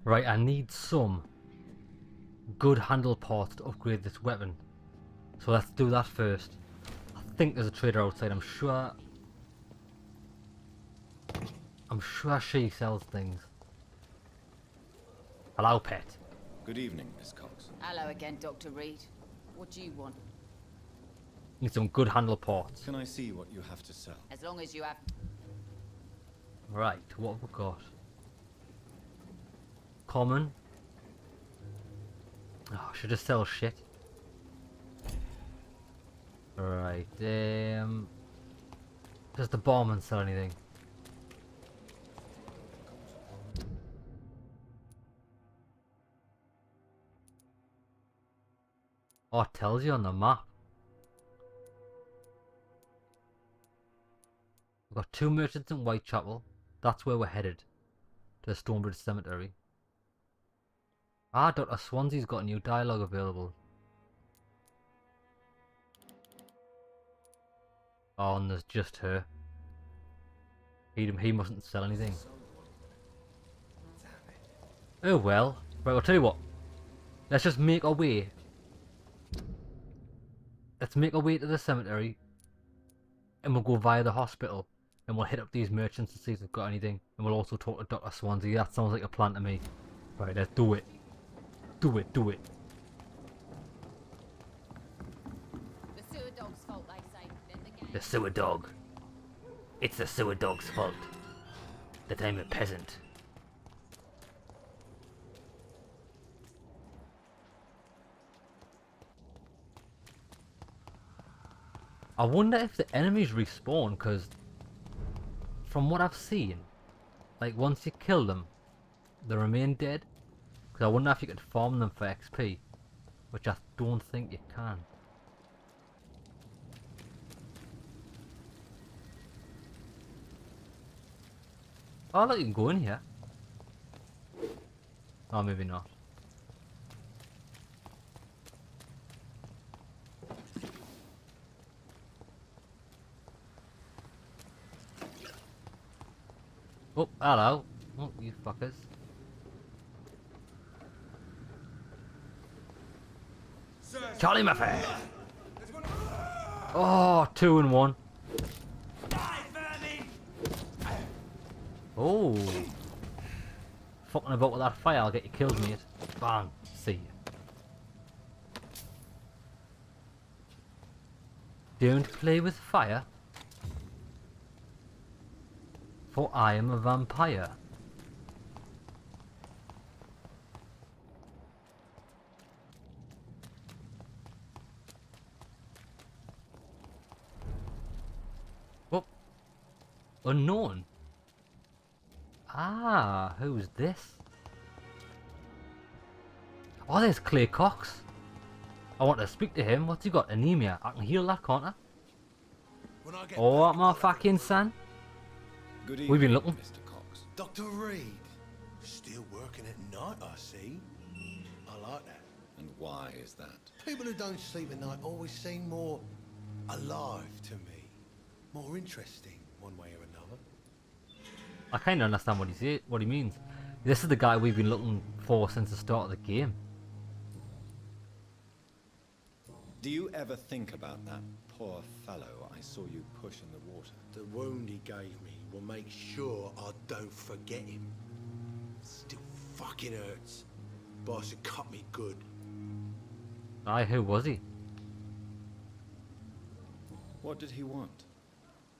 Right, I need some good handle parts to upgrade this weapon. So let's do that first. I think there's a trader outside. I'm sure she sells things. Hello, pet. Good evening, Miss Cox. Hello again, Dr. Reed. What do you want? Need some good handle parts. Can I see what you have to sell? As long as you have... Right, what have we got? Common. Oh, I should just sell shit. Right, does the barman sell anything? Oh, it tells you on the map. We've got 2 merchants in Whitechapel. That's where we're headed. To the Stonebridge Cemetery. Ah, Dr. Swansea's got a new dialogue available. Oh, and there's just her. He mustn't sell anything. Oh well. Right, I'll tell you what. Let's just make our way. Let's make our way to the cemetery. And we'll go via the hospital. And we'll hit up these merchants to see if they've got anything. And we'll also talk to Dr. Swansea. That sounds like a plan to me. Right, let's do it. Do it, do it. The sewer dog's fault, they say. Then the gang... The sewer dog. It's the sewer dog's fault that I'm a peasant. I wonder if the enemies respawn, because from what I've seen, like once you kill them, they remain dead. Because I wonder if you could farm them for XP, which I don't think you can. Oh, look, you can go in here. Oh, maybe not. Oh, hello. Oh, you fuckers. Charlie Murphy! Oh, 2 and 1. Oh. Fucking about with that fire, I'll get your kills, mate. Bang. See ya. Don't play with fire, for I am a vampire. Oh. Unknown. Ah, who's this? Oh, there's Clay Cox. I want to speak to him. What's he got? Anemia. I can heal that, can't I? Oh, my fucking son. Good We've been evening, looking. Mr. Cox. Dr. Reed, still working at night, I see. I like that. And why is that? People who don't sleep at night always seem more alive to me. More interesting, one way or another. I kind of understand what he means. This is the guy we've been looking for since the start of the game. Do you ever think about that poor fellow I saw you push in the water? The wound he gave me will make sure I don't forget him. Still fucking hurts. Boss had cut me good. Aye, who was he? What did he want?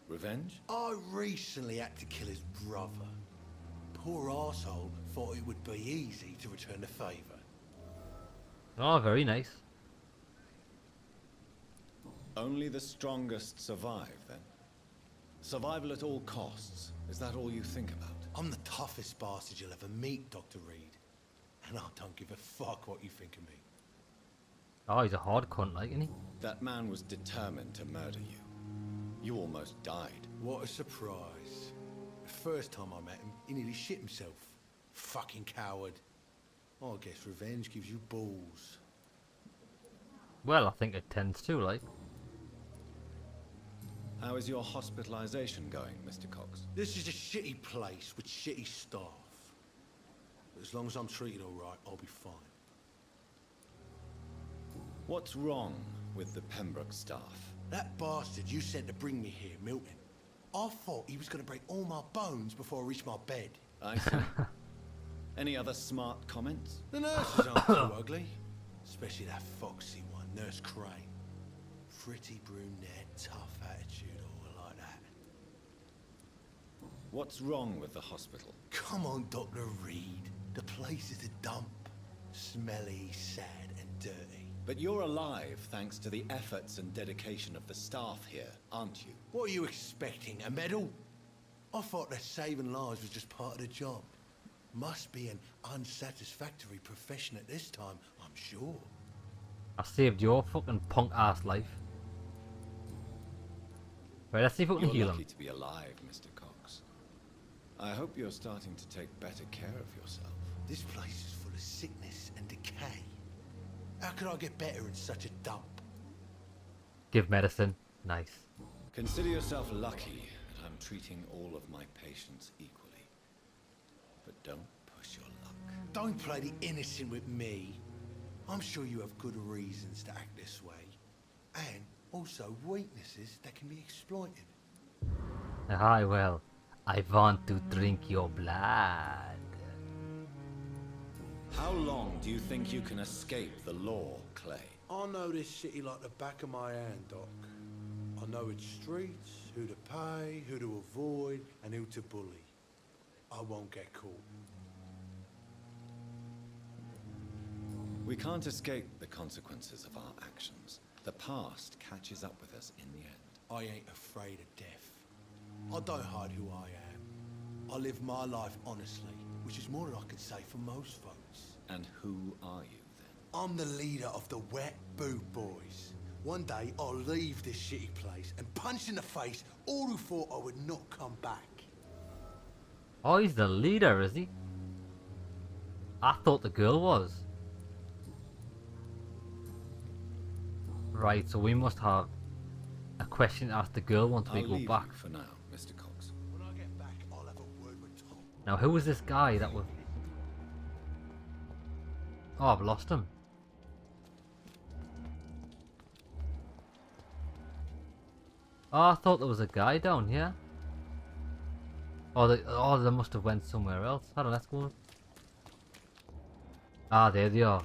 Revenge? I recently had to kill his brother. Poor arsehole thought it would be easy to return the favour. Oh, very nice. Only the strongest survive, then? Survival at all costs. Is that all you think about? I'm the toughest bastard you'll ever meet, Dr. Reed. And I don't give a fuck what you think of me. Oh, he's a hard cunt, like, isn't he? That man was determined to murder you. You almost died. What a surprise. The first time I met him, he nearly shit himself. Fucking coward. I guess revenge gives you balls. Well, I think it tends to, like. How is your hospitalization going, Mr. Cox? This is a shitty place with shitty staff. as long as I'm treated all right, I'll be fine. What's wrong with the Pembroke staff? That bastard you sent to bring me here, Milton. I thought he was going to break all my bones before I reached my bed. I see. Any other smart comments? The nurses aren't too ugly. Especially that foxy one, Nurse Crane. Pretty brunette, tough attitude, all like that. What's wrong with the hospital? Come on, Dr. Reed. The place is a dump. Smelly, sad, and dirty. But you're alive thanks to the efforts and dedication of the staff here, aren't you? What are you expecting, a medal? I thought that saving lives was just part of the job. Must be an unsatisfactory profession at this time, I'm sure. I saved your fucking punk ass life. Right, let's see if we can You're heal lucky him. to be alive, Mr. Cox. I hope you're starting to take better care of yourself. This place is full of sickness and decay. How could I get better in such a dump? Give medicine. Nice. Consider yourself lucky that I'm treating all of my patients equally. But don't push your luck. Don't play the innocent with me. I'm sure you have good reasons to act this way. And also weaknesses that can be exploited. Hi, well, I want to drink your blood. How long do you think you can escape the law, Clay? I know this city like the back of my hand, Doc. I know its streets, who to pay, who to avoid, and who to bully. I won't get caught. We can't escape the consequences of our actions. The past catches up with us in the end. I ain't afraid of death. I don't hide who I am. I live my life honestly, which is more than I can say for most folks. And who are you, then? I'm the leader of the Wet Boot Boys. One day, I'll leave this shitty place and punch in the face all who thought I would not come back. Oh, he's the leader, is he? I thought the girl was. Right, so we must have a question to ask the girl once we I'll go leave back. you for now, Mr. Cox. When I get back, I'll have a word with Tom. Now, who was this guy that was... Oh, I've lost him. Oh, I thought there was a guy down here. Oh, they must have went somewhere else. Hold on, let's go. Ah, there they are.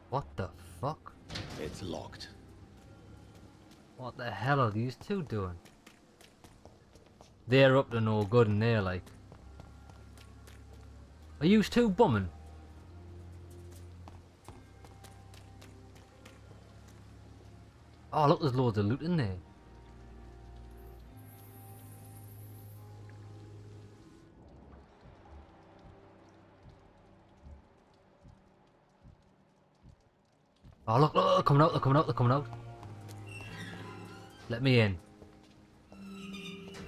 What the fuck? It's locked. What the hell are these two doing? They're up to no good in there, like. Are you two bumming? Oh, look, there's loads of loot in there. Oh, look, they're coming out, they're coming out, they're coming out. Let me in.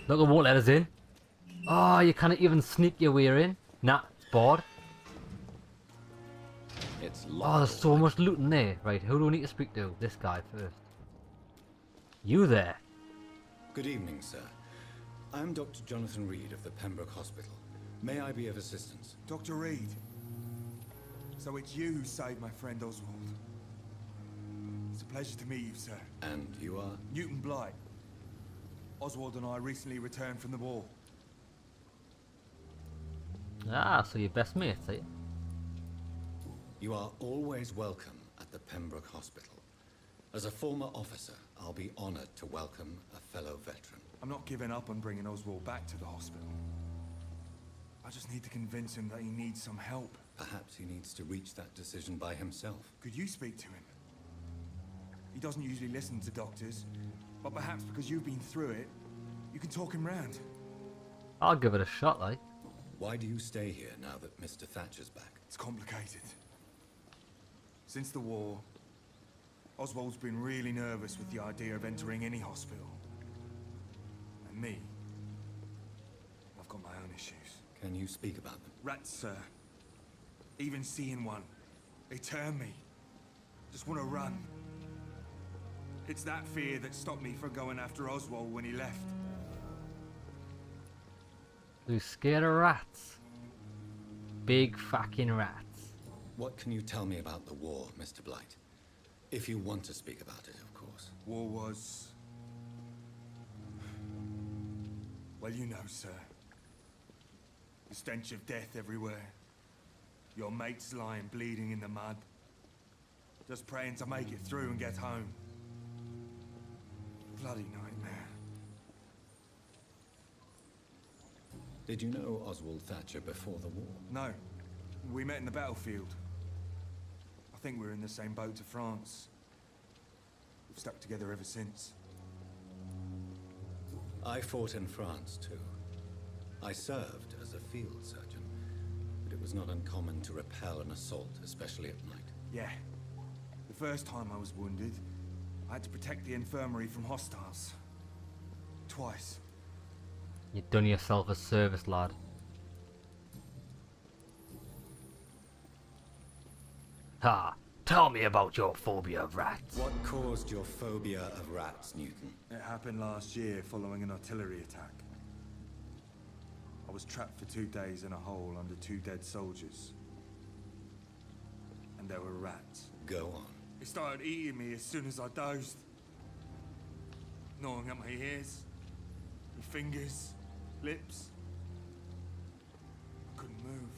Look, it won't let us in. Oh, you can't even sneak your way in. Nah, it's bored. It's Oh, locked. there's so much loot in there. Right, who do we need to speak to? This guy first. You there? Good evening, sir. I'm Dr. Jonathan Reed of the Pembroke Hospital. May I be of assistance? Dr. Reed. So it's you who saved my friend Oswald. It's a pleasure to meet you, sir. And you are? Newton Blight. Oswald and I recently returned from the war. Ah, so you're best mates, are you? You are always welcome at the Pembroke Hospital. As a former officer, I'll be honored to welcome a fellow veteran. I'm not giving up on bringing Oswald back to the hospital. I just need to convince him that he needs some help. Perhaps he needs to reach that decision by himself. Could you speak to him? He doesn't usually listen to doctors, but perhaps because you've been through it, you can talk him round. I'll give it a shot, like. Why do you stay here now that Mr. Thatcher's back? It's complicated. Since the war, Oswald's been really nervous with the idea of entering any hospital. And me, I've got my own issues. Can you speak about them? Rats, sir. Even seeing one, they turn me. Just want to run. It's that fear that stopped me from going after Oswald when he left. So he's scared of rats. Big fucking rats. What can you tell me about the war, Mr. Blight? If you want to speak about it, of course. War was... Well, you know, sir. The stench of death everywhere. Your mates lying bleeding in the mud. Just praying to make it through and get home. Bloody nightmare. Did you know Oswald Thatcher before the war? No. We met in the battlefield. I think we're in the same boat to France. We've stuck together ever since. I fought in France, too. I served as a field surgeon, but it was not uncommon to repel an assault, especially at night. Yeah. The first time I was wounded, I had to protect the infirmary from hostiles. Twice. You've done yourself a service, lad. Ha! Tell me about your phobia of rats. What caused your phobia of rats, Newton? It happened last year following an artillery attack. I was trapped for 2 days in a hole under 2 dead soldiers. And there were rats. Go on. It started eating me as soon as I dozed. Gnawing at my ears, my fingers, lips. I couldn't move.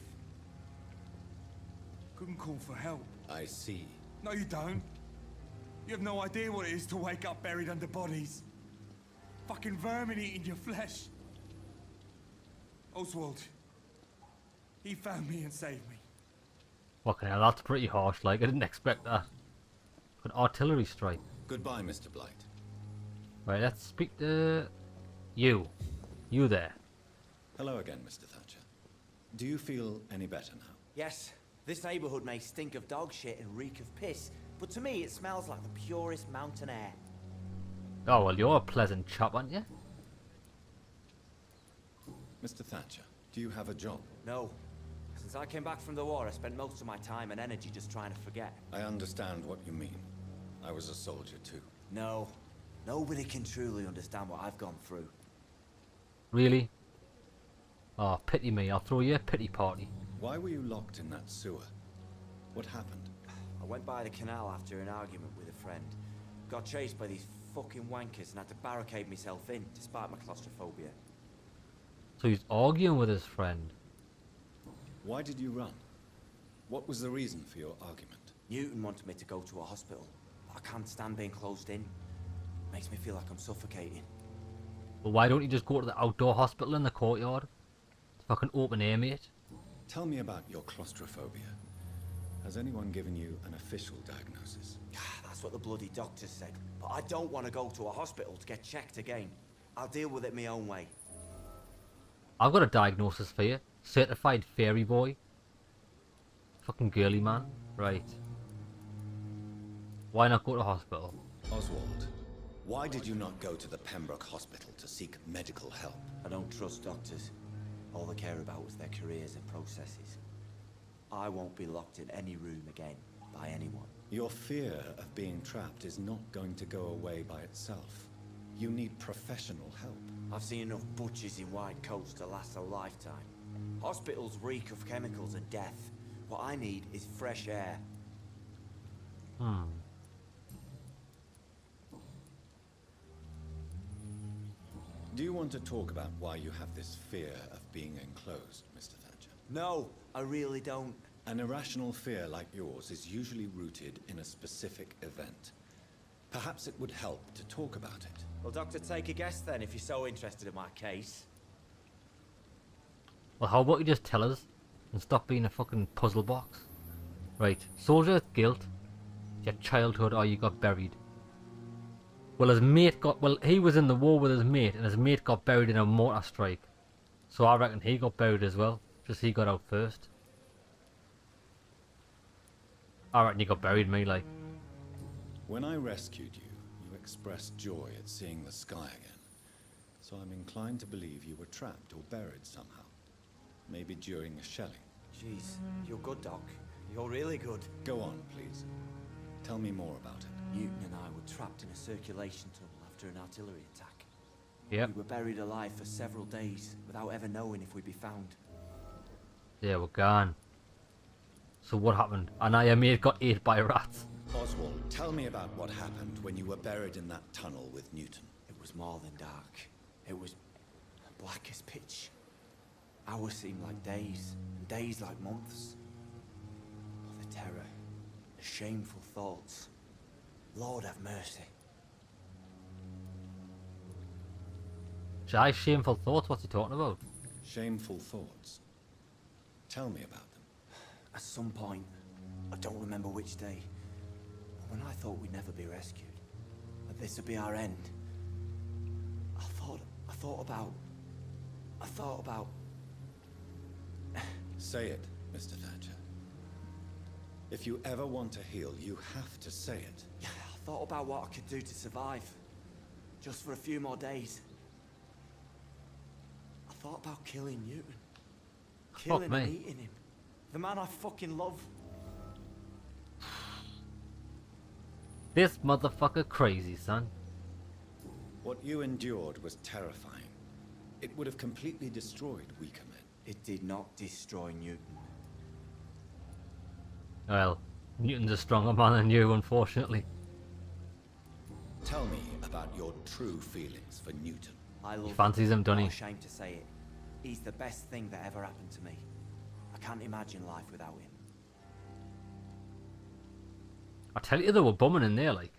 Couldn't call for help. I see. No, you don't. You have no idea what it is to wake up buried under bodies. Fucking vermin eating your flesh. Oswald. He found me and saved me. Fucking hell, that's pretty harsh, like, I didn't expect that. An artillery strike. Goodbye, Mr. Blight. Right, let's speak to... you. You there. Hello again, Mr. Thatcher. Do you feel any better now? Yes, this neighborhood may stink of dog shit and reek of piss, but to me it smells like the purest mountain air. Oh, well, you're a pleasant chap, aren't you? Mr. Thatcher, do you have a job? No. Since I came back from the war, I spent most of my time and energy just trying to forget. I understand what you mean. I was a soldier too. No. Nobody can truly understand what I've gone through. Really? Oh, pity me. I'll throw you a pity party. Why were you locked in that sewer? What happened? I went by the canal after an argument with a friend. Got chased by these fucking wankers and had to barricade myself in, despite my claustrophobia. So he's arguing with his friend. Why did you run? What was the reason for your argument? Newton wanted me to go to a hospital, but I can't stand being closed in. Makes me feel like I'm suffocating. Well, why don't you just go to the outdoor hospital in the courtyard? It's fucking open air, mate. Tell me about your claustrophobia. Has anyone given you an official diagnosis? That's what the bloody doctor said. But I don't want to go to a hospital to get checked again. I'll deal with it my own way. I've got a diagnosis for you. Certified fairy boy. Fucking girly man. Right. Why not go to hospital? Oswald, why did you not go to the Pembroke Hospital to seek medical help? I don't trust doctors. All they care about was their careers and processes. I won't be locked in any room again by anyone. Your fear of being trapped is not going to go away by itself. You need professional help. I've seen enough butchers in white coats to last a lifetime. Hospitals reek of chemicals and death. What I need is fresh air. Do you want to talk about why you have this fear of being enclosed, Mr. Thatcher? No, I really don't. An irrational fear like yours is usually rooted in a specific event. Perhaps it would help to talk about it. Well, Doctor, take a guess then, if you're so interested in my case. Well, how about you just tell us and stop being a fucking puzzle box? Right. Soldier guilt. Your childhood or you got buried. Well, his mate got... Well, he was in the war with his mate and his mate got buried in a mortar strike. So I reckon he got buried as well. Just he got out first. I reckon he got buried, me, like. When I rescued you, you expressed joy at seeing the sky again. So I'm inclined to believe you were trapped or buried somehow. Maybe during a shelling. Jeez, you're good, Doc. You're really good. Go on, please. Tell me more about it. Newton and I were trapped in a circulation tunnel after an artillery attack. Yep. We were buried alive for several days without ever knowing if we'd be found. There we're gone. So what happened? And I mate got ate by rats. Oswald, tell me about what happened when you were buried in that tunnel with Newton. It was more than dark. It was black as pitch. Hours seemed like days, and days like months. Oh, the terror, the shameful thoughts. Lord have mercy. Shy shameful thoughts, what's he talking about? Shameful thoughts. Tell me about them. At some point, I don't remember which day, but when I thought we'd never be rescued, that this would be our end, I thought about... Say it, Mr. Thatcher. If you ever want to heal, you have to say it. Yeah, I thought about what I could do to survive, just for a few more days. I thought about killing Newton. Killing me. and eating him. The man I fucking love. This motherfucker crazy, son. What you endured was terrifying. It would have completely destroyed weaker men. It did not destroy Newton. Well, Newton's a stronger man than you, unfortunately. Tell me about your true feelings for Newton. I love He fancies him, doesn't I'm he? ashamed to say it. He's the best thing that ever happened to me. I can't imagine life without him. I tell you, they were bumming in there, like.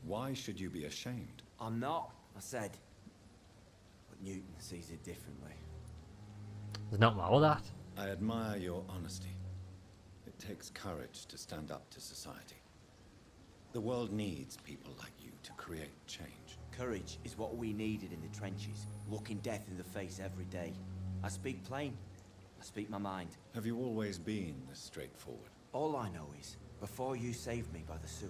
Why should you be ashamed? I'm not, I said. But Newton sees it differently. There's nothing wrong with that. I admire your honesty. It takes courage to stand up to society. The world needs people like you to create change. Courage is what we needed in the trenches, looking death in the face every day. I speak plain. I speak my mind. Have you always been this straightforward? All I know is, before you saved me by the sewer,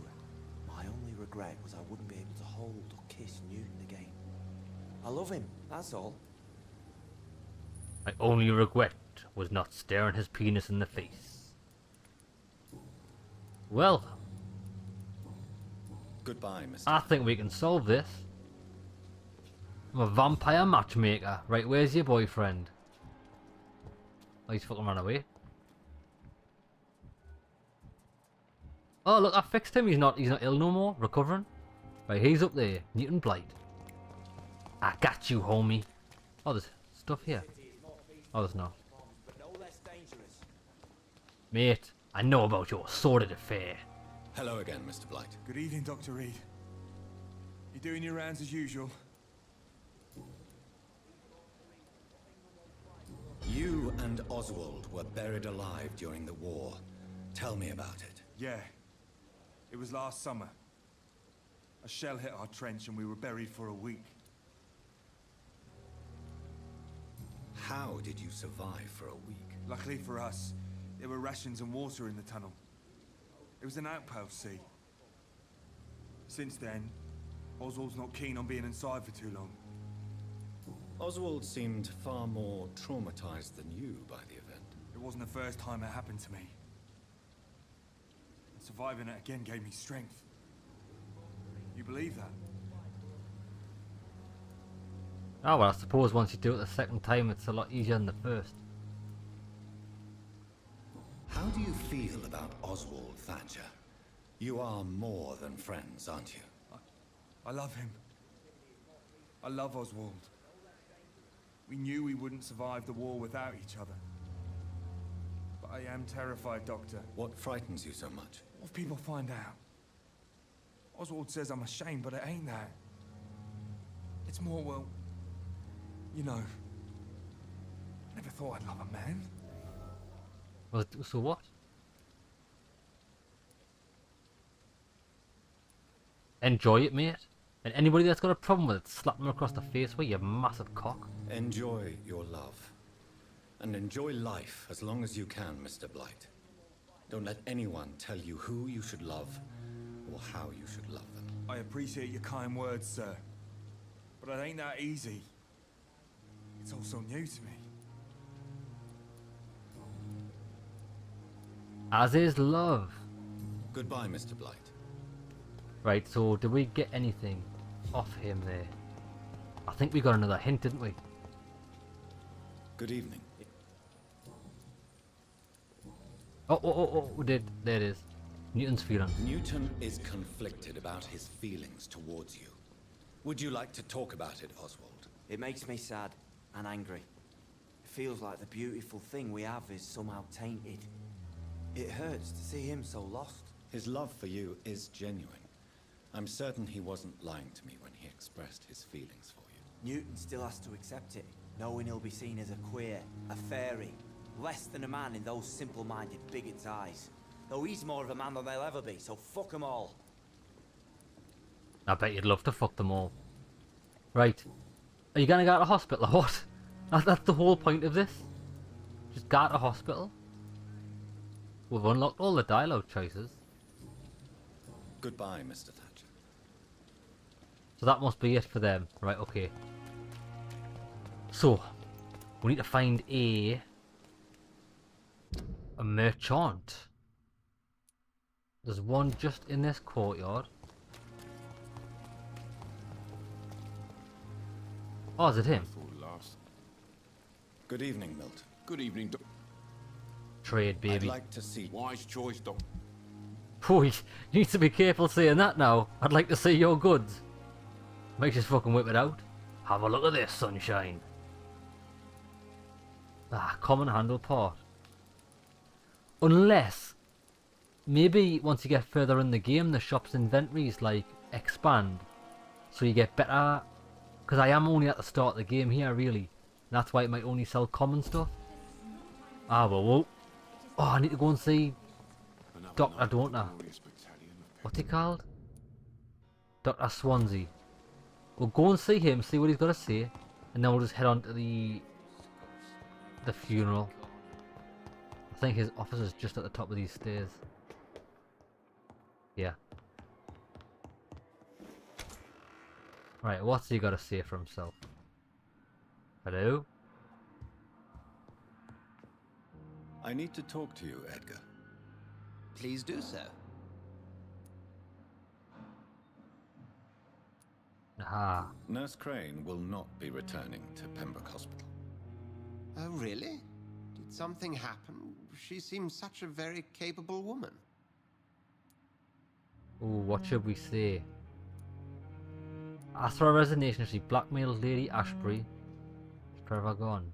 my only regret was I wouldn't be able to hold or kiss Newton again. I love him, that's all. My only regret was not staring his penis in the face. Well, Goodbye, Mr. I think we can solve this. I'm a vampire matchmaker. Right, where's your boyfriend? Oh, he's fucking run away. Oh, look, I fixed him. He's not ill no more. Recovering. Right, he's up there. Newton Blight. I got you, homie. Oh, there's stuff here. Oh, there's not. But no less dangerous. Mate, I know about your sordid affair. Hello again, Mr. Blight. Good evening, Dr. Reed. You doing your rounds as usual? You and Oswald were buried alive during the war. Tell me about it. Yeah. It was last summer. A shell hit our trench and we were buried for a week. How did you survive for a week? Luckily for us, there were rations and water in the tunnel. It was an outpost, see. Since then, Oswald's not keen on being inside for too long. Oswald seemed far more traumatized than you by the event. It wasn't the first time it happened to me. And surviving it again gave me strength. You believe that? Oh, well, I suppose once you do it the second time, it's a lot easier than the first. How do you feel about Oswald Thatcher? You are more than friends, aren't you? I love him. I love Oswald. We knew we wouldn't survive the war without each other. But I am terrified, Doctor. What frightens you so much? What if people find out? Oswald says I'm ashamed, but it ain't that. It's more, well, you know, I never thought I'd love a man. Well, so what? Enjoy it, mate. And anybody that's got a problem with it, slap them across the face with your massive cock. Enjoy your love. And enjoy life as long as you can, Mr. Blight. Don't let anyone tell you who you should love or how you should love them. I appreciate your kind words, sir. But it ain't that easy. It's all so new to me. As is love. Goodbye, Mr. Blight. Right, so did we get anything? off him there. I think we got another hint, didn't we? Good evening. Oh, we did. There it is. Newton's feelings. Newton is conflicted about his feelings towards you. Would you like to talk about it, Oswald? It makes me sad and angry. It feels like the beautiful thing we have is somehow tainted. It hurts to see him so lost. His love for you is genuine. I'm certain he wasn't lying to me when he expressed his feelings for you. Newton still has to accept it, knowing he'll be seen as a queer, a fairy, less than a man in those simple-minded bigots' eyes. Though he's more of a man than they'll ever be, so fuck them all. I bet you'd love to fuck them all. Right. Are you gonna go to hospital or what? That's the whole point of this. Just go to hospital. We've unlocked all the dialogue choices. Goodbye, Mr. Thatcher. So that must be it for them. Right, okay. So, we need to find a merchant. There's one just in this courtyard. Oh, is it him? Good evening, Milton. Good evening, Doc. I'd Trade, baby. like to see... Wise choice, Doc. Oh, you need to be careful saying that now. I'd like to see your goods. Might just fucking whip it out. Have a look at this, sunshine. Ah, common handle part. Unless, maybe once you get further in the game, the shop's inventories like expand, so you get better. Because I am only at the start of the game here, really. That's why it might only sell common stuff. Ah, well, whoa. Oh, I need to go and see Doctor, don't I? What's he called? Dr. Swansea. We'll go and see him, see what he's got to say, and then we'll just head on to the funeral. I think his office is just at the top of these stairs. Yeah. Right, what's he got to say for himself? Hello? I need to talk to you, Edgar. Please do so. Aha. Nurse Crane will not be returning to Pembroke Hospital. Oh, really? Did something happen? She seems such a very capable woman. Ooh, what should we say? Asked for a resignation if she blackmailed Lady Ashbury. She's forever gone.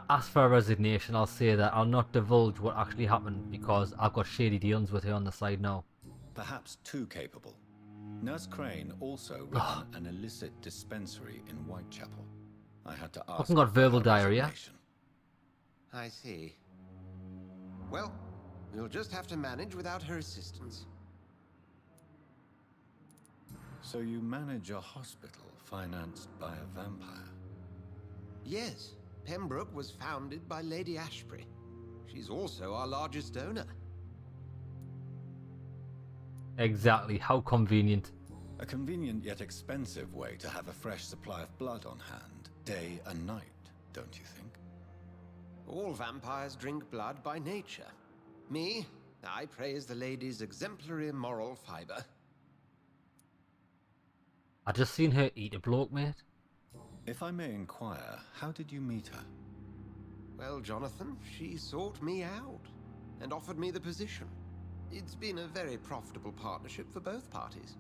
Ask for a resignation, I'll say that I'll not divulge what actually happened because I've got shady dealings with her on the side now. Perhaps too capable. Nurse Crane also ran an illicit dispensary in Whitechapel. I had to ask. Fucking got verbal diarrhea. resignation. I see. Well, we'll just have to manage without her assistance. So you manage a hospital financed by a vampire? Yes, Pembroke was founded by Lady Ashbury. She's also our largest donor. Exactly, how convenient. A convenient yet expensive way to have a fresh supply of blood on hand, day and night, don't you think? All vampires drink blood by nature. Me, I praise the lady's exemplary moral fiber. I just seen her eat a bloke, mate. If I may inquire, how did you meet her? Well, Jonathan, she sought me out and offered me the position. It's been a very profitable partnership for both parties.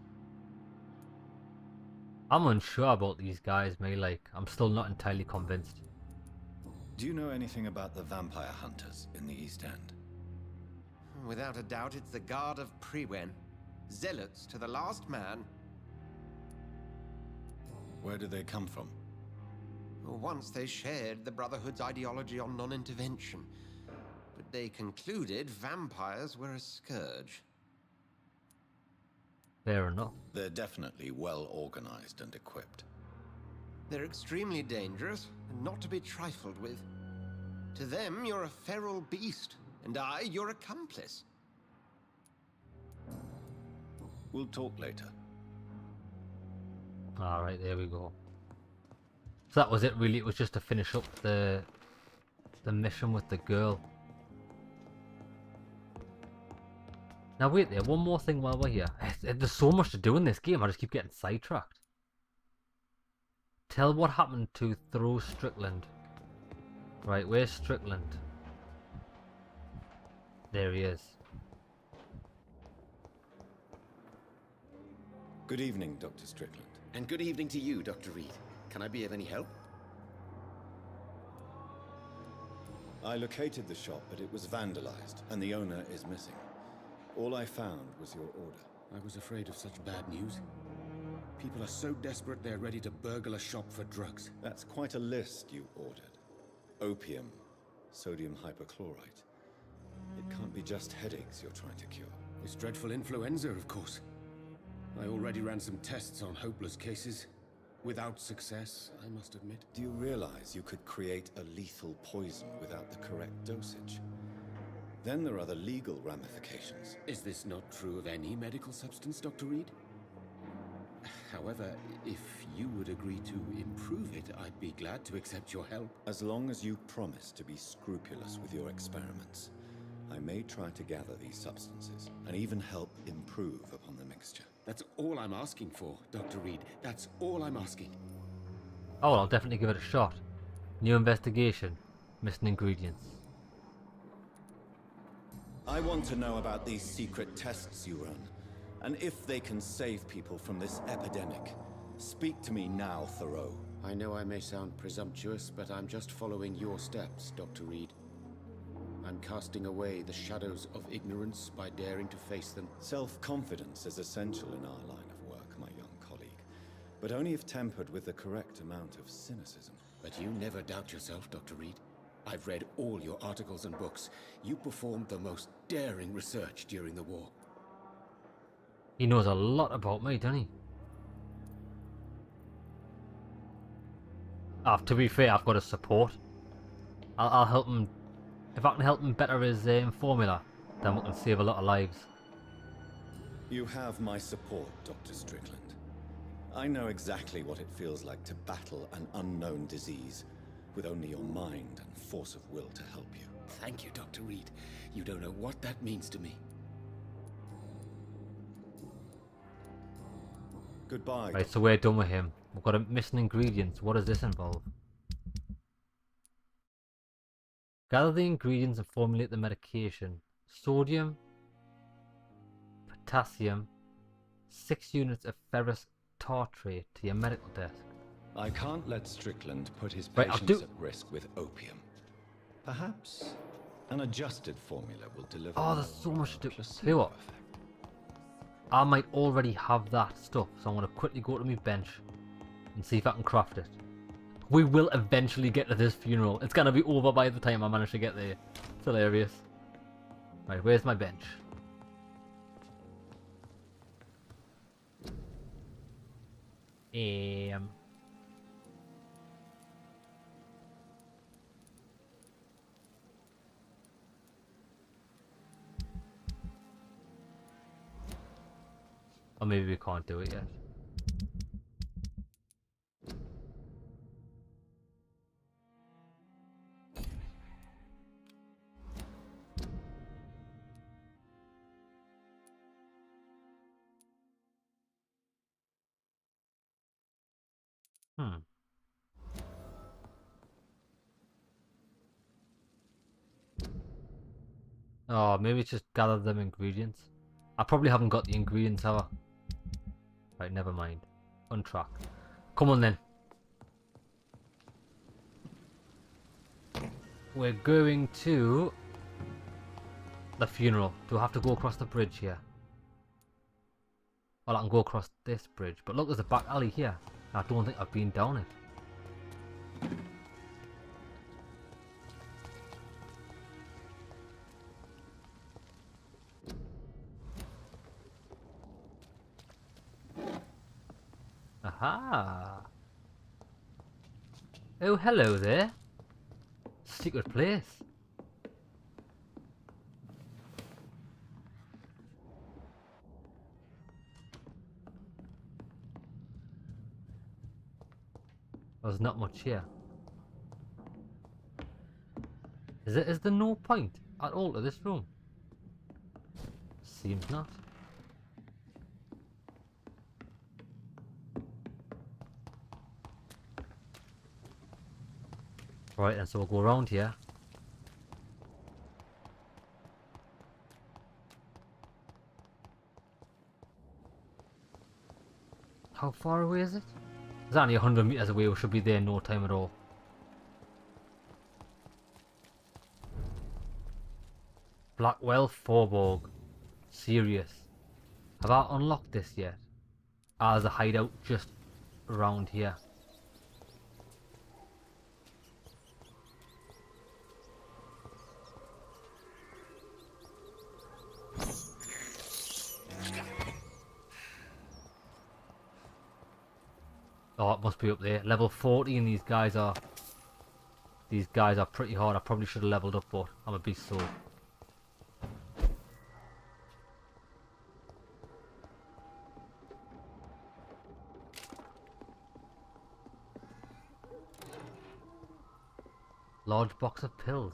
I'm unsure about these guys, mate. Like, I'm still not entirely convinced. Do you know anything about the vampire hunters in the East End? Without a doubt, it's the Guard of Prewen. Zealots to the last man. Where do they come from? Once they shared the Brotherhood's ideology on non-intervention, but they concluded vampires were a scourge. Fair enough. They're definitely well organized and equipped. They're extremely dangerous and not to be trifled with. To them, you're a feral beast, and I, your accomplice. We'll talk later. Alright, there we go. So that was it really, it was just to finish up the mission with the girl. Now wait there, one more thing while we're here. There's so much to do in this game, I just keep getting sidetracked. Tell what happened to Thoreau Strickland. Right, where's Strickland? There he is. Good evening, Dr. Strickland. And good evening to you, Dr. Reed. Can I be of any help? I located the shop, but it was vandalized, and the owner is missing. All I found was your order. I was afraid of such bad news. People are so desperate they're ready to burgle a shop for drugs. That's quite a list you ordered. Opium, sodium hypochlorite. It can't be just headaches you're trying to cure. This dreadful influenza, of course. I already ran some tests on hopeless cases. Without success, I must admit. Do you realize you could create a lethal poison without the correct dosage? Then there are the legal ramifications. Is this not true of any medical substance, Dr. Reed? However, if you would agree to improve it, I'd be glad to accept your help. As long as you promise to be scrupulous with your experiments, I may try to gather these substances and even help improve upon the mixture. That's all I'm asking for, Dr. Reed. That's all I'm asking. Oh, well, I'll definitely give it a shot. New investigation. Missing ingredients. I want to know about these secret tests you run, and if they can save people from this epidemic. Speak to me now, Thoreau. I know I may sound presumptuous, but I'm just following your steps, Dr. Reed. I'm casting away the shadows of ignorance by daring to face them. Self-confidence is essential in our line of work, my young colleague, but only if tempered with the correct amount of cynicism. But you never doubt yourself, Dr. Reed. I've read all your articles and books. You performed the most daring research during the war. He knows a lot about me, doesn't he? To be fair, I've got his support. I'll help him. If I can help him better his formula, then we can save a lot of lives. You have my support, Dr. Strickland. I know exactly what it feels like to battle an unknown disease with only your mind and force of will to help you. Thank you, Dr. Reed. You don't know what that means to me. Goodbye. Right, so we're done with him. We've got a missing ingredients. What does this involve? Gather the ingredients and formulate the medication. Sodium, potassium, 6 units of ferrous tartrate to your medical desk. I can't let Strickland put his Right, patients at risk with opium. Perhaps an adjusted formula will deliver. Oh, there's so much to do. placebo Tell you what, effect. I might already have that stuff, so I'm going to quickly go to my bench and see if I can craft it. We will eventually get to this funeral. It's going to be over by the time I manage to get there. It's hilarious. Right, where's my bench? Or maybe we can't do it yet. Oh, maybe it's just gather them ingredients. I probably haven't got the ingredients, have I? Right, never mind. Untrack. Come on then. We're going to the funeral. Do I have to go across the bridge here? Well, I can go across this bridge. But look, there's a back alley here. I don't think I've been down it. Aha! Oh, hello there. Secret place. There's not much here. Is there no point at all to this room? Seems not. Right, and so we'll go around here. How far away is it? It's only 100 meters away, we should be there in no time at all. Blackwell Forborg. Serious. Have I unlocked this yet? Ah, there's a hideout just around here. Oh, it must be up there. Level 40 and these guys are pretty hard. I probably should have leveled up, but I'm a beast soul. Large box of pills.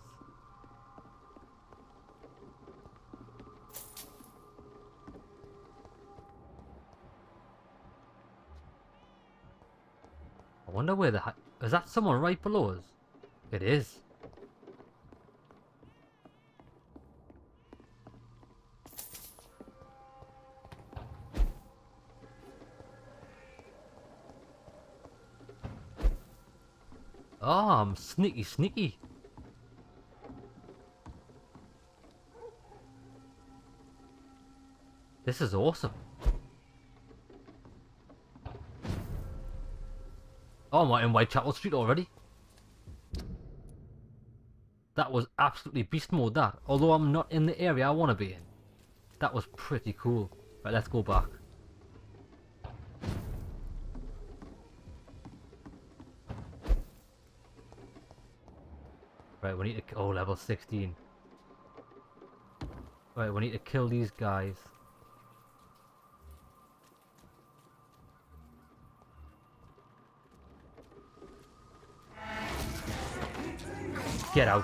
I wonder where the... Is that someone right below us? It is. Oh, I'm sneaky, sneaky. This is awesome. Oh, I'm in Whitechapel Street already. That was absolutely beast mode, that. Although I'm not in the area I want to be in. That was pretty cool. Right, let's go back. Right, we need to... Oh, level 16. Right, we need to kill these guys. Get out.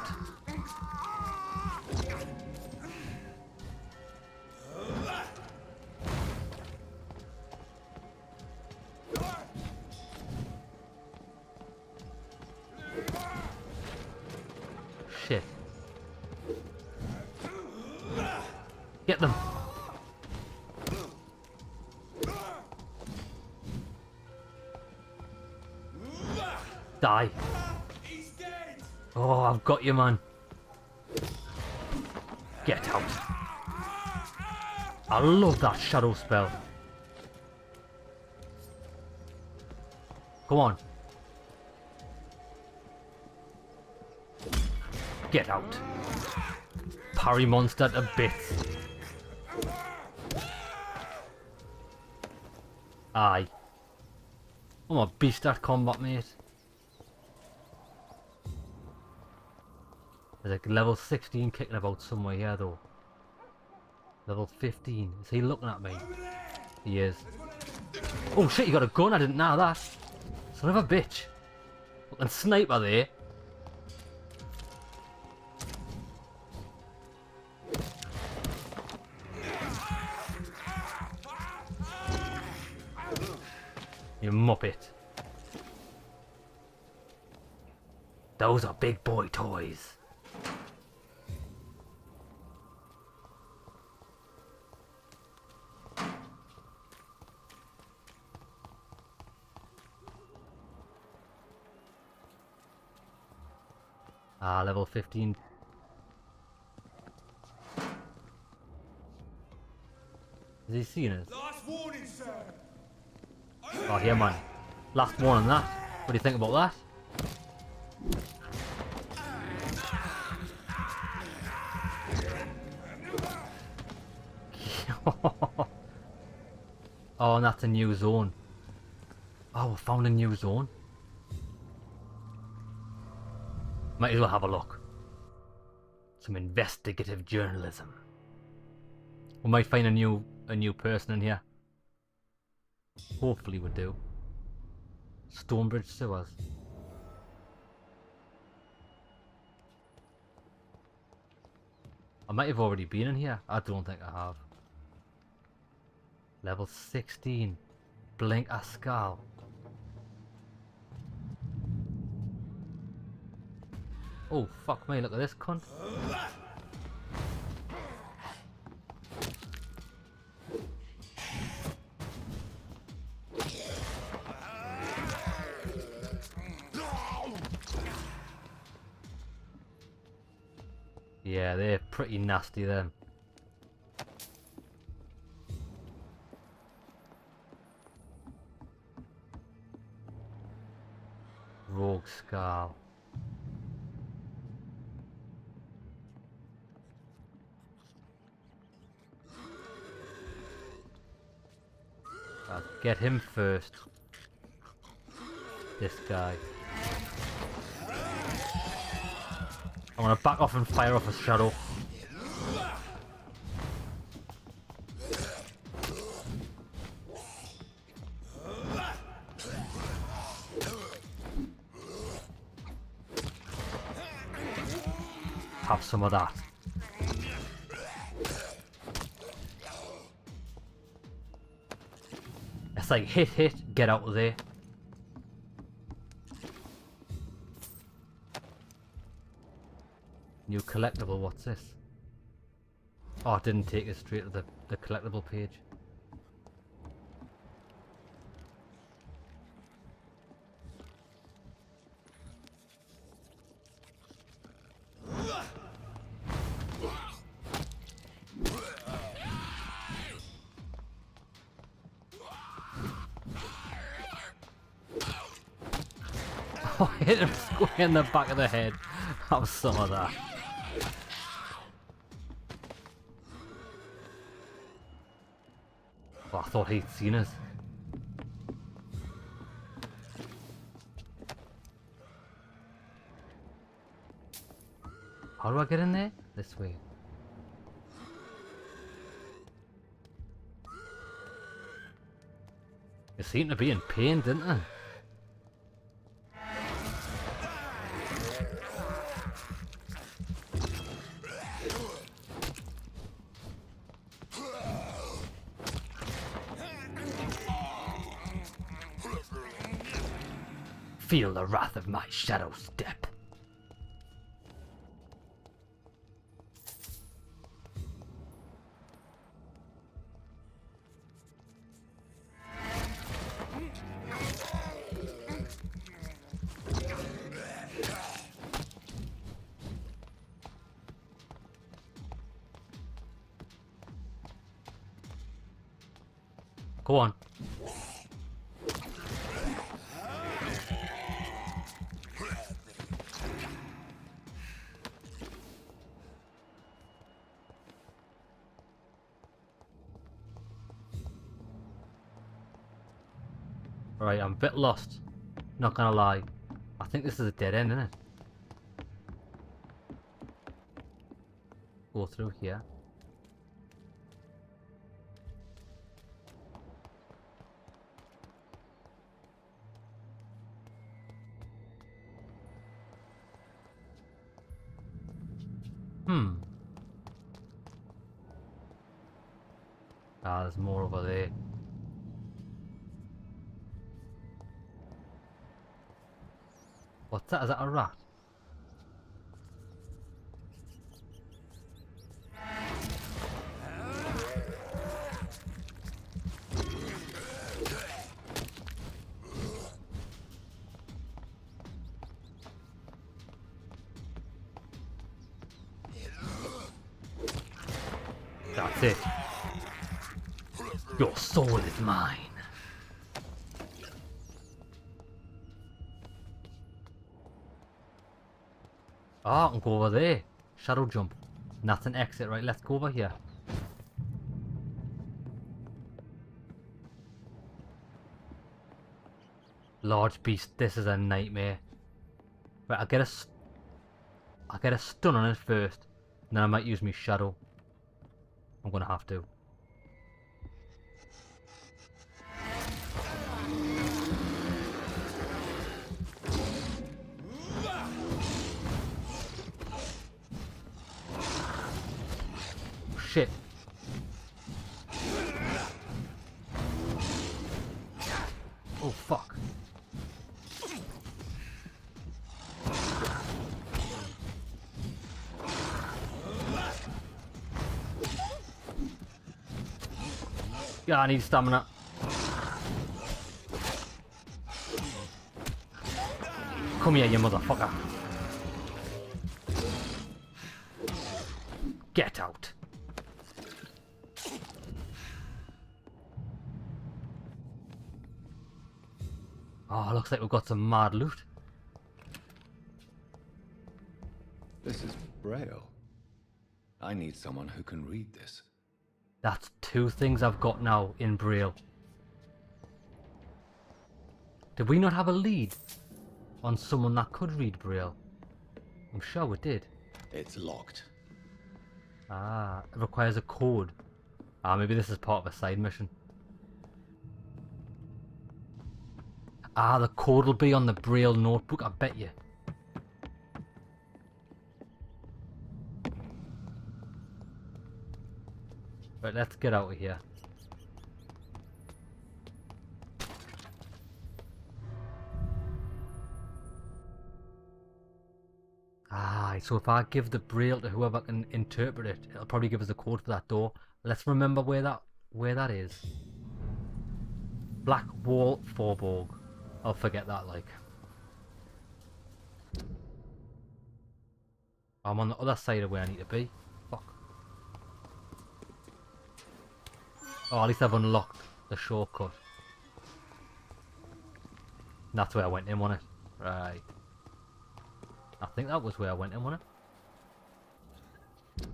Shit. Get them. Die. Oh, I've got you, man. Get out. I love that shadow spell. Come on. Get out. Parry monster to bits. Aye. I'm a beast at combat, mate. There's like level 16 kicking about somewhere here though. Level 15. Is he looking at me? He is. Oh shit, you got a gun? I didn't know that. Son of a bitch. Fucking sniper there. You muppet. Those are big boy toys. Ah, level 15. Has he seen us? Last warning, sir. Oh, here, man. Last one on that. What do you think about that? Oh, and that's a new zone. Oh, we found a new zone. Might as well have a look. Some investigative journalism. We might find a new person in here. Hopefully we do. Stonebridge sewers. I might have already been in here. I don't think I have. Level 16. Blink a skull. Oh, fuck me, look at this cunt. Yeah, they're pretty nasty, them. Rogue Skull. I'll get him first. This guy. I'm gonna back off and fire off a shadow. Have some of that. It's like hit, get out of there. New collectible, what's this? Oh, it didn't take us straight to the collectible page. Oh, I hit him square in the back of the head. Have some of that. Oh, I thought he'd seen us. How do I get in there? This way. You seem to be in pain, didn't they? Feel the wrath of my shadow step. Go on. Right, I'm a bit lost. Not gonna lie. I think this is a dead end, isn't it? Go through here. Ah, there's more over there. What's that? Is that a rat? That's it. Your soul is mine. Ah, I can go over there. Shadow jump. And that's an exit, right? Let's go over here. Large beast, this is a nightmare. Right, I'll get a stun on it first. And then I might use my shadow. I'm gonna have to. shit. Oh fuck. Yeah, I need stamina. Come here, you motherfucker. Get out. Oh, looks like we've got some mad loot. This is Braille. I need someone who can read this. That's 2 things I've got now in Braille. Did we not have a lead on someone that could read Braille? I'm sure we did. It's locked. Ah, it requires a code. Ah, maybe this is part of a side mission. Ah, the code will be on the Braille notebook, I bet you. Right, let's get out of here. Ah, so if I give the Braille to whoever can interpret it, it'll probably give us the code for that door. Let's remember where that is. Black Wall Forborg. I'll forget that, like. I'm on the other side of where I need to be. Fuck. Oh, at least I've unlocked the shortcut. And that's where I went in, wasn't it? Right. I think that was where I went in, wasn't it?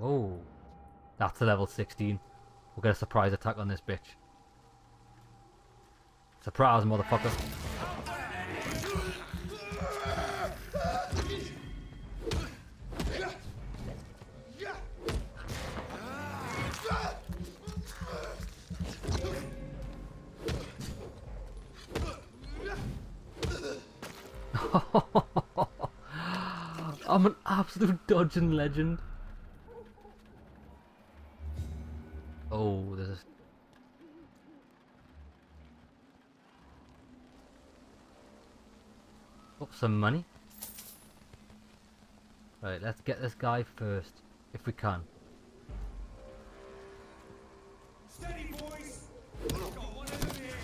Oh. That's a level 16. We'll get a surprise attack on this bitch. Surprise, motherfucker. I'm an absolute dodging legend. Oh, there's some money. Right, let's get this guy first, if we can. Steady, boys! Got one of them here!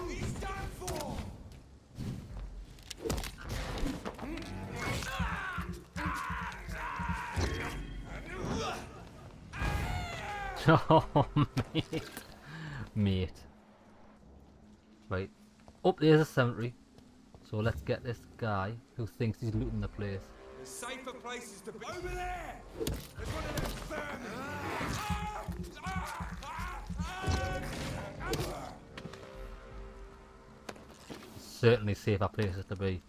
He's done for! Oh, mate. Mate. Right. Up there's a cemetery. So let's get this guy who thinks he's looting the place. There's safer places to be. Over there! There's one of them vermin! Certainly safer places to be.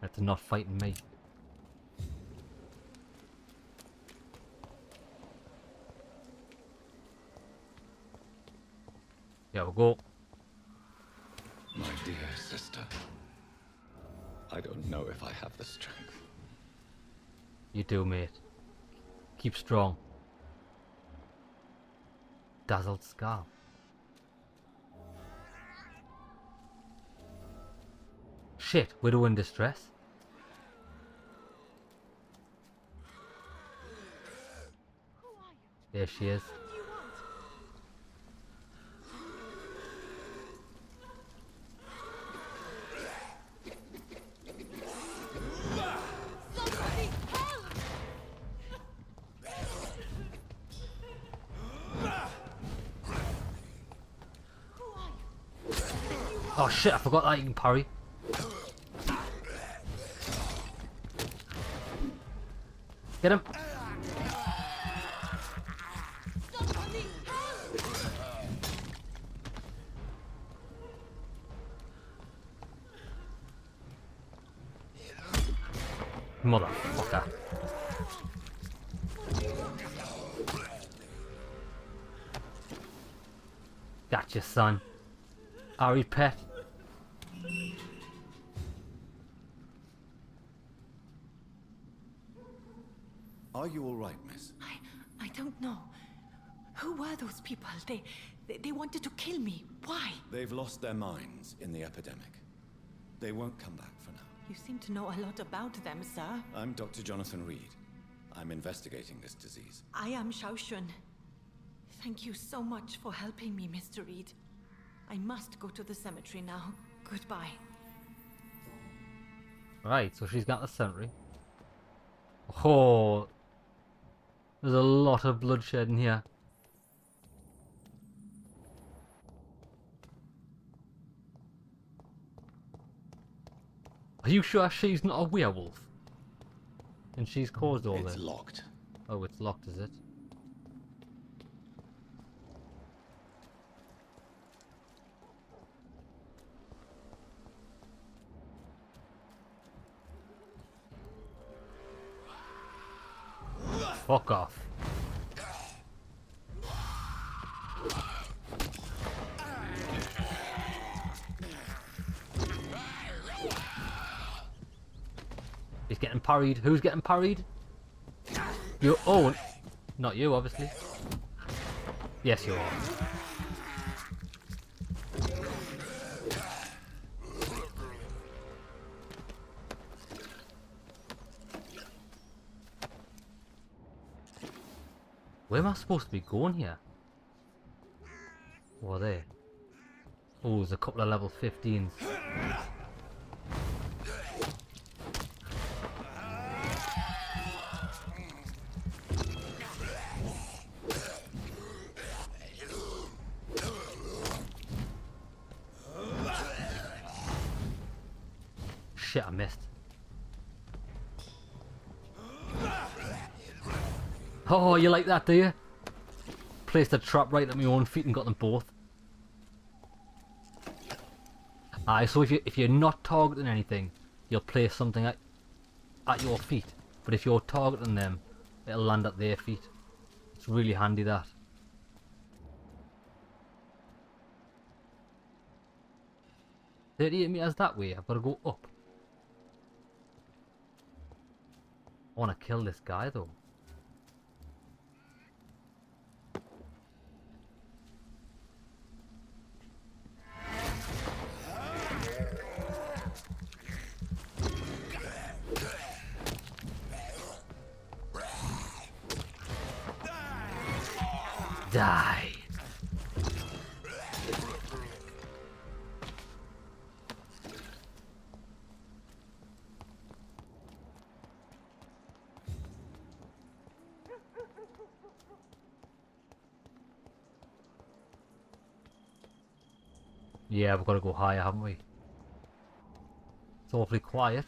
It's not fighting me. Yeah, we'll go. My dear sister, I don't know if I have the strength. You do, mate. Keep strong. Dazzled Scar. Shit, widow in distress. There she is. Oh shit, I forgot that you can parry. Get him. Motherfucker. Gotcha, son. Ari pet. Are you all right, miss? I don't know. Who were those people? They wanted to kill me. Why? They've lost their minds in the epidemic. They won't come back for now. You seem to know a lot about them, sir. I'm Dr. Jonathan Reed. I'm investigating this disease. I am Shaoshun. Thank you so much for helping me, Mr. Reed. I must go to the cemetery now. Goodbye. Right, so she's got the cemetery. Oh, there's a lot of bloodshed in here. Are you sure she's not a werewolf? And she's caused all this? It's locked. Oh, it's locked, is it? Fuck off. He's getting parried. Who's getting parried? You. Oh, not you, obviously. Yes, you are. Where am I supposed to be going here? What are they? Oh, there's a couple of level 15s. Shit, I missed. Oh, you like that, do you? Placed a trap right at my own feet and got them both. Aye, so if you're not targeting anything, you'll place something at your feet. But if you're targeting them, it'll land at their feet. It's really handy, that. "38 meters that way, I've got to go up." I want to kill this guy though. Die. Yeah, we've got to go higher, haven't we? It's awfully quiet.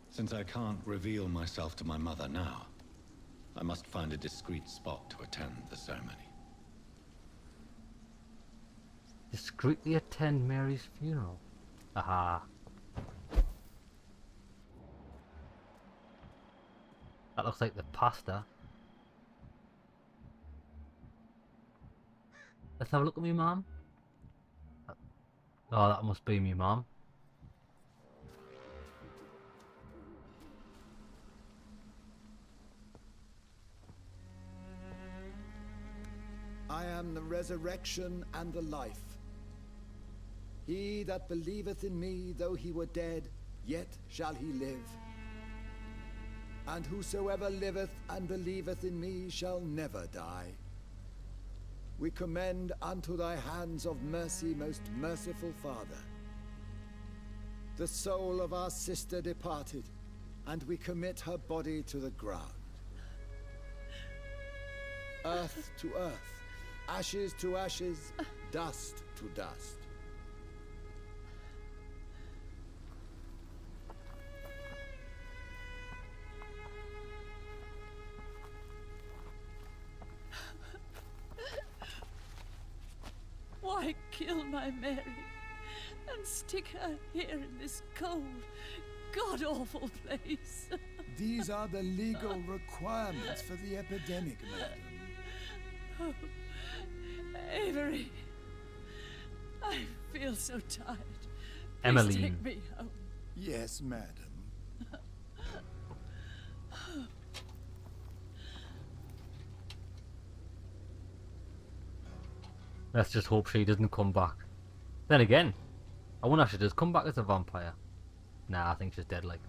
Since I can't reveal myself to my mother now, I must find a discreet spot to attend the ceremony. Discreetly attend Mary's funeral. Aha. That looks like the pastor. Let's have a look at me, mum. Oh, that must be me, mum. I am the resurrection and the life. He that believeth in me, though he were dead, yet shall he live. And whosoever liveth and believeth in me shall never die. We commend unto thy hands of mercy, most merciful Father, the soul of our sister departed, and we commit her body to the ground. Earth to earth, ashes to ashes, dust to dust. Why kill my Mary and stick her here in this cold, god-awful place. These are the legal requirements for the epidemic, madam. Oh, Avery. I feel so tired. Please Emmeline. take me home. Yes, madam. Let's just hope she doesn't come back. Then again, I wonder if she does come back as a vampire. Nah, I think she's dead, like.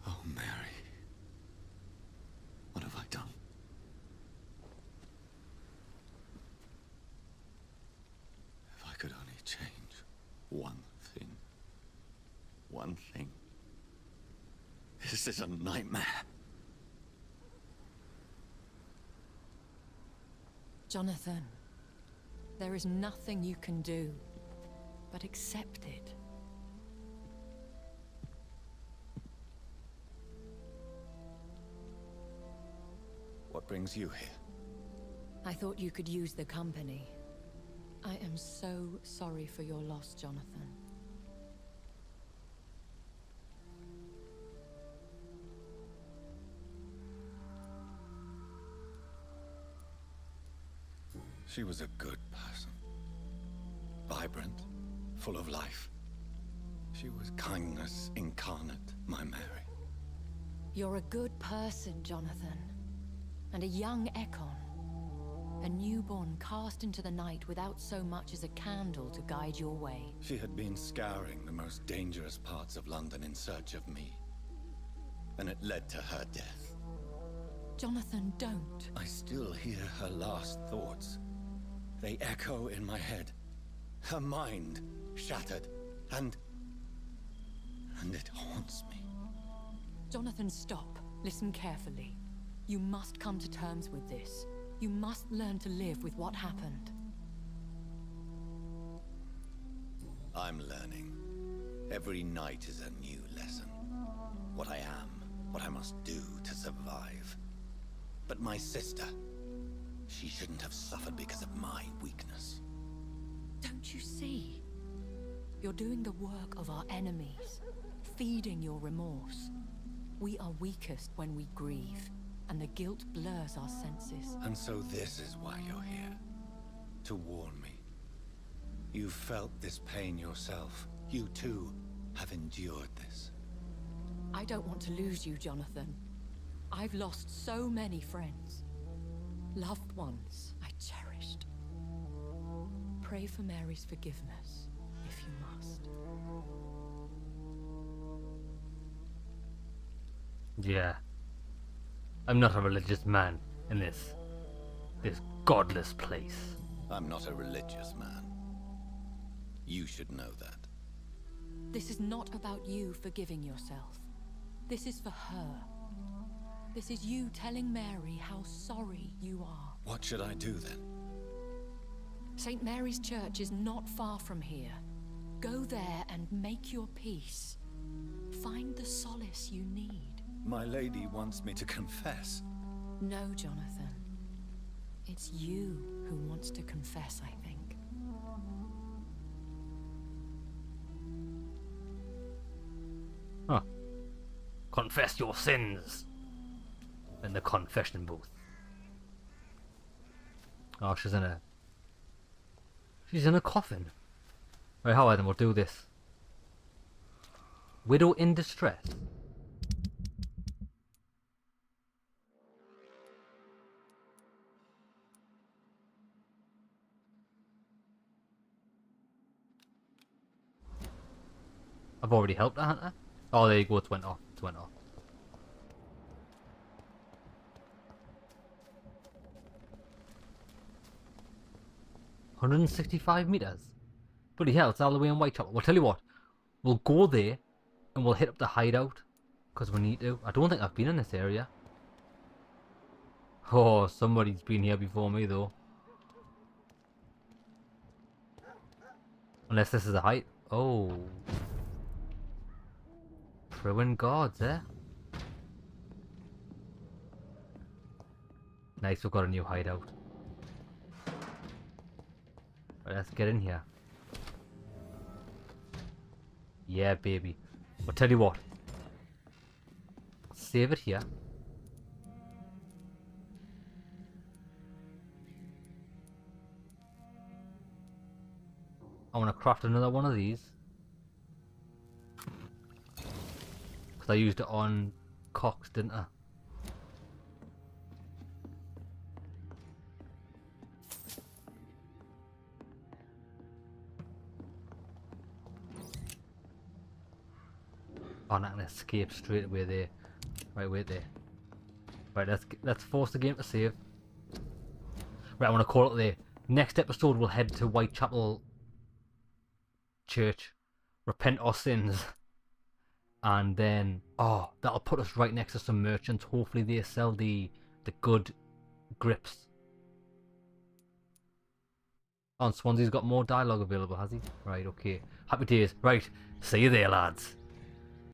Oh, Mary. What have I done? If I could only change one thing. One thing. This is a nightmare. Jonathan, there is nothing you can do but accept it. What brings you here? I thought you could use the company. I am so sorry for your loss, Jonathan. She was a good person. Vibrant, full of life. She was kindness incarnate, my Mary. You're a good person, Jonathan. And a young Ekon. A newborn cast into the night without so much as a candle to guide your way. She had been scouring the most dangerous parts of London in search of me. And it led to her death. Jonathan, don't. I still hear her last thoughts. They echo in my head. Her mind shattered, and it haunts me. Jonathan, stop. Listen carefully. You must come to terms with this. You must learn to live with what happened. I'm learning. Every night is a new lesson. What I am, what I must do to survive. But my sister, she shouldn't have suffered because of my weakness. Don't you see? You're doing the work of our enemies, feeding your remorse. We are weakest when we grieve, and the guilt blurs our senses. And so this is why you're here. To warn me. You've felt this pain yourself. You too have endured this. I don't want to lose you, Jonathan. I've lost so many friends. Loved ones I cherished. Pray for Mary's forgiveness, if you must. Yeah. I'm not a religious man in this godless place. I'm not a religious man. You should know that. This is not about you forgiving yourself. This is for her. This is you telling Mary how sorry you are. What should I do then? St. Mary's Church is not far from here. Go there and make your peace. Find the solace you need. My lady wants me to confess. No, Jonathan. It's you who wants to confess, I think. Huh. Confess your sins in the confession booth. Oh, she's in a coffin. Right, how then we'll do this. Widow in distress. I've already helped her, haven't I? Oh, there you go, it went off. It went off. $165 meters. Bloody hell, it's all the way in Whitechapel. Well, tell you what, we'll go there and we'll hit up the hideout because we need to. I don't think I've been in this area. Oh, somebody's been here before me though. Unless this is a height. Oh. Ruined guards, eh? Nice, we've got a new hideout. Right, let's get in here. Yeah, baby. I'll tell you what. Save it here. I want to craft another one of these. Because I used it on Cox, didn't I? Oh, I'm not gonna escape straight away there. Right, wait there. Right, let's force the game to save. Right, I want to call it there. Next episode, we'll head to Whitechapel Church, repent our sins, and then that'll put us right next to some merchants. Hopefully, they sell the good grips. Oh, and Swansea's got more dialogue available, has he? Right, okay. Happy days. Right, see you there, lads.